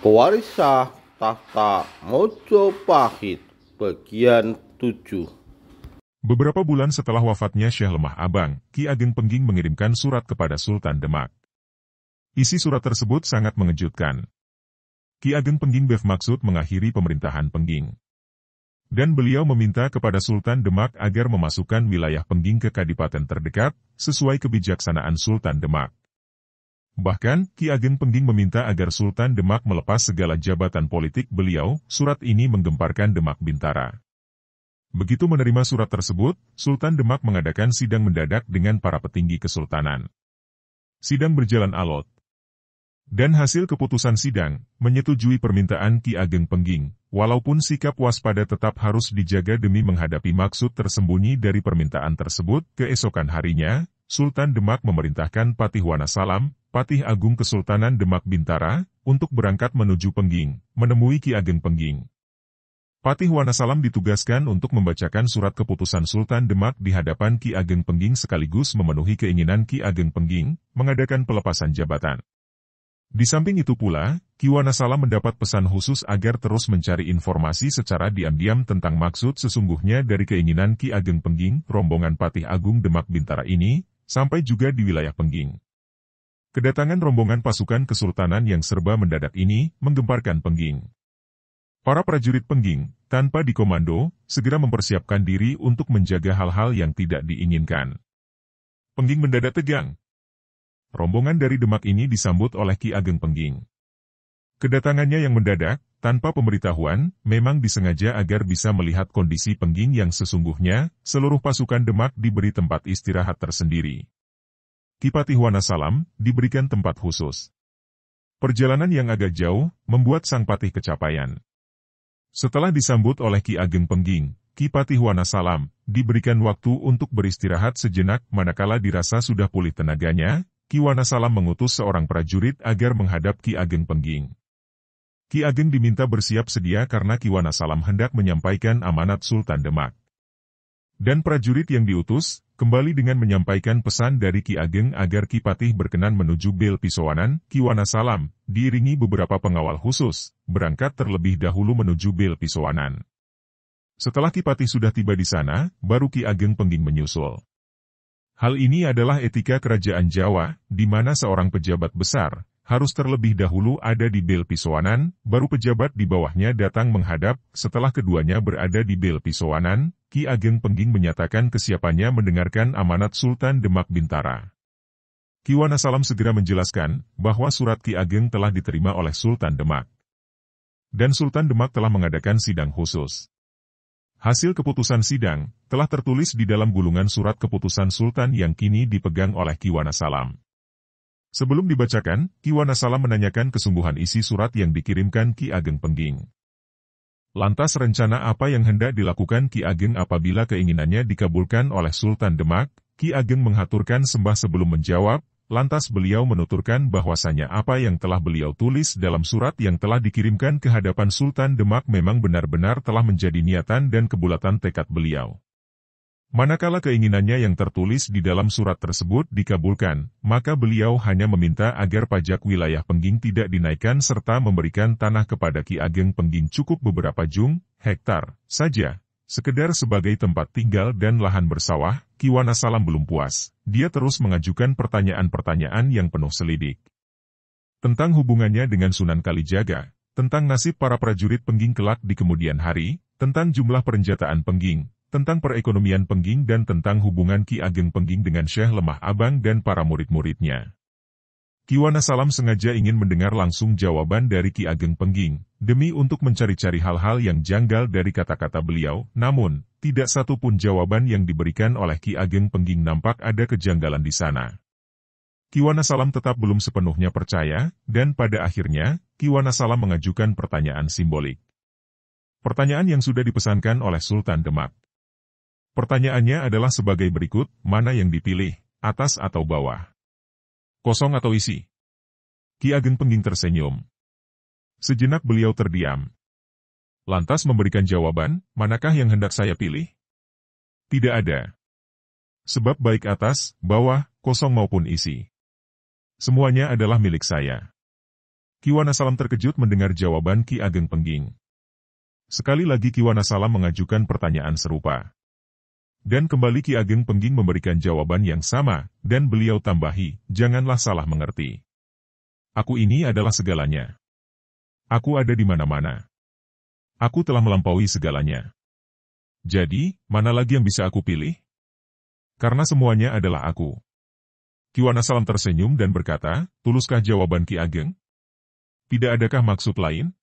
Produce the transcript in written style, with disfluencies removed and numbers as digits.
Pewarisah Tahta Mojopahit Bagian 7. Beberapa bulan setelah wafatnya Syekh Lemah Abang, Ki Ageng Pengging mengirimkan surat kepada Sultan Demak. Isi surat tersebut sangat mengejutkan. Ki Ageng Pengging bermaksud mengakhiri pemerintahan Pengging. Dan beliau meminta kepada Sultan Demak agar memasukkan wilayah Pengging ke kadipaten terdekat, sesuai kebijaksanaan Sultan Demak. Bahkan, Ki Ageng Pengging meminta agar Sultan Demak melepas segala jabatan politik beliau. Surat ini menggemparkan Demak Bintara. Begitu menerima surat tersebut, Sultan Demak mengadakan sidang mendadak dengan para petinggi kesultanan. Sidang berjalan alot. Dan hasil keputusan sidang, menyetujui permintaan Ki Ageng Pengging, walaupun sikap waspada tetap harus dijaga demi menghadapi maksud tersembunyi dari permintaan tersebut. Keesokan harinya, Sultan Demak memerintahkan Patih Wanasalam, Patih Agung Kesultanan Demak Bintara, untuk berangkat menuju Pengging, menemui Ki Ageng Pengging. Patih Wanasalam ditugaskan untuk membacakan surat keputusan Sultan Demak di hadapan Ki Ageng Pengging sekaligus memenuhi keinginan Ki Ageng Pengging, mengadakan pelepasan jabatan. Di samping itu pula, Ki Wanasalam mendapat pesan khusus agar terus mencari informasi secara diam-diam tentang maksud sesungguhnya dari keinginan Ki Ageng Pengging, rombongan Patih Agung Demak Bintara ini, sampai juga di wilayah Pengging. Kedatangan rombongan pasukan kesultanan yang serba mendadak ini, menggemparkan Pengging. Para prajurit Pengging, tanpa dikomando, segera mempersiapkan diri untuk menjaga hal-hal yang tidak diinginkan. Pengging mendadak tegang. Rombongan dari Demak ini disambut oleh Ki Ageng Pengging. Kedatangannya yang mendadak, tanpa pemberitahuan, memang disengaja agar bisa melihat kondisi Pengging yang sesungguhnya. Seluruh pasukan Demak diberi tempat istirahat tersendiri. Ki Patih Wanasalam diberikan tempat khusus. Perjalanan yang agak jauh, membuat sang patih kecapaian. Setelah disambut oleh Ki Ageng Pengging, Ki Patih Wanasalam diberikan waktu untuk beristirahat sejenak. Manakala dirasa sudah pulih tenaganya, Ki Wanasalam mengutus seorang prajurit agar menghadap Ki Ageng Pengging. Ki Ageng diminta bersiap sedia karena Ki Wanasalam hendak menyampaikan amanat Sultan Demak. Dan prajurit yang diutus, kembali dengan menyampaikan pesan dari Ki Ageng agar Ki Patih berkenan menuju Bel Pisowanan. Ki Wanasalam, diiringi beberapa pengawal khusus, berangkat terlebih dahulu menuju Bel Pisowanan. Setelah Ki Patih sudah tiba di sana, baru Ki Ageng Pengging menyusul. Hal ini adalah etika kerajaan Jawa, di mana seorang pejabat besar harus terlebih dahulu ada di Bel Pisowanan, baru pejabat di bawahnya datang menghadap. Setelah keduanya berada di Bel Pisowanan, Ki Ageng Pengging menyatakan kesiapannya mendengarkan amanat Sultan Demak Bintara. Ki Wanasalam segera menjelaskan bahwa surat Ki Ageng telah diterima oleh Sultan Demak. Dan Sultan Demak telah mengadakan sidang khusus. Hasil keputusan sidang telah tertulis di dalam gulungan surat keputusan Sultan yang kini dipegang oleh Ki Wanasalam. Sebelum dibacakan, Ki Wanasalam menanyakan kesungguhan isi surat yang dikirimkan Ki Ageng Pengging. Lantas rencana apa yang hendak dilakukan Ki Ageng apabila keinginannya dikabulkan oleh Sultan Demak? Ki Ageng menghaturkan sembah sebelum menjawab, lantas beliau menuturkan bahwasanya apa yang telah beliau tulis dalam surat yang telah dikirimkan ke hadapan Sultan Demak memang benar-benar telah menjadi niatan dan kebulatan tekad beliau. Manakala keinginannya yang tertulis di dalam surat tersebut dikabulkan, maka beliau hanya meminta agar pajak wilayah Pengging tidak dinaikkan serta memberikan tanah kepada Ki Ageng Pengging cukup beberapa jung, hektar, saja, sekedar sebagai tempat tinggal dan lahan bersawah. Ki Wanasalam belum puas, dia terus mengajukan pertanyaan-pertanyaan yang penuh selidik. Tentang hubungannya dengan Sunan Kalijaga, tentang nasib para prajurit Pengging kelak di kemudian hari, tentang jumlah perenjataan Pengging, tentang perekonomian Pengging dan tentang hubungan Ki Ageng Pengging dengan Syekh Lemah Abang dan para murid-muridnya. Ki Wanasalam sengaja ingin mendengar langsung jawaban dari Ki Ageng Pengging, demi untuk mencari-cari hal-hal yang janggal dari kata-kata beliau, namun, tidak satu pun jawaban yang diberikan oleh Ki Ageng Pengging nampak ada kejanggalan di sana. Ki Wanasalam tetap belum sepenuhnya percaya, dan pada akhirnya, Ki Wanasalam mengajukan pertanyaan simbolik. Pertanyaan yang sudah dipesankan oleh Sultan Demak. Pertanyaannya adalah sebagai berikut, mana yang dipilih, atas atau bawah? Kosong atau isi? Ki Ageng Pengging tersenyum. Sejenak beliau terdiam. Lantas memberikan jawaban, manakah yang hendak saya pilih? Tidak ada. Sebab baik atas, bawah, kosong maupun isi. Semuanya adalah milik saya. Ki Wanasalam terkejut mendengar jawaban Ki Ageng Pengging. Sekali lagi Ki Wanasalam mengajukan pertanyaan serupa. Dan kembali Ki Ageng Pengging memberikan jawaban yang sama, dan beliau tambahi, janganlah salah mengerti. Aku ini adalah segalanya. Aku ada di mana-mana. Aku telah melampaui segalanya. Jadi, mana lagi yang bisa aku pilih? Karena semuanya adalah aku. Ki Wanasalam tersenyum dan berkata, tuluskah jawaban Ki Ageng? Tidak adakah maksud lain?